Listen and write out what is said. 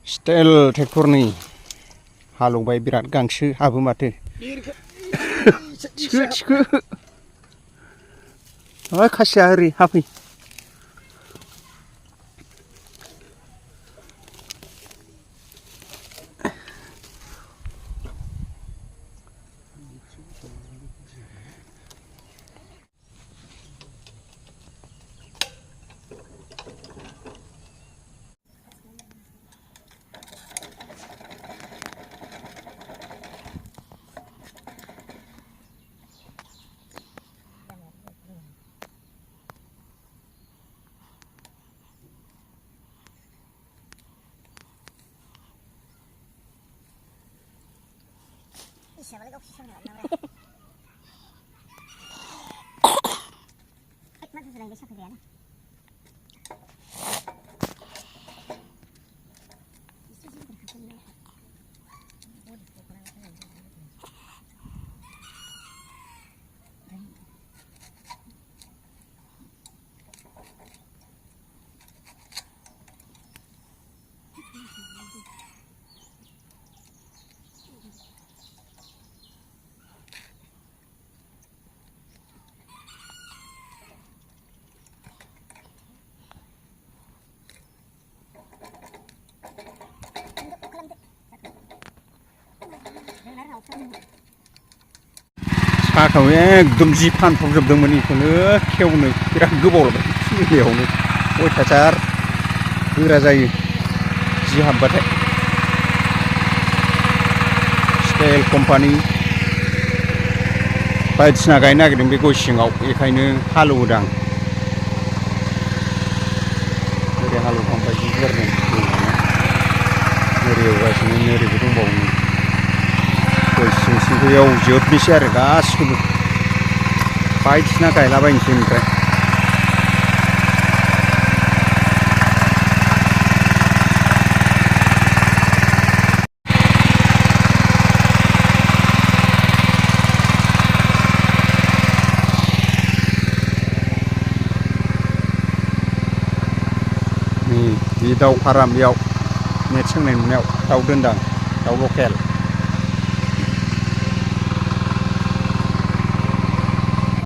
Style ट्रेक्टरनि हालौबाय बिराद गांसो हाबो माथो थिखो थिखो ओइ खासिया ओरै हाफै siapa lagi opsi sana mana? Mana sudah bisa kerja na? साखाव एकदम जि फानफ्रबजोबदोंमोन बेखौनो खेवनो बिराद गोबाव लाबाय फुलियावनो अयथासार गोरा जायो जि हाबबाथाय स्टाइल कम्पानि बायदिसिना गायनो नागिरदों बे गय सिङाव बेखायनो हालौवोदां ओरै हालौखांबाय जि गोरलै ओरै एवगासिनो ओरैबो दंबावो गय सिं सिंखौ एवजोबनोसै आरो गासिखौबो बायदिसिना गायलाबायनोसै ओमफ्राय बे दाउ फाराम बेयाव नेट सोंनाय नुनायाव दाउ दोनदां दाउ लकेल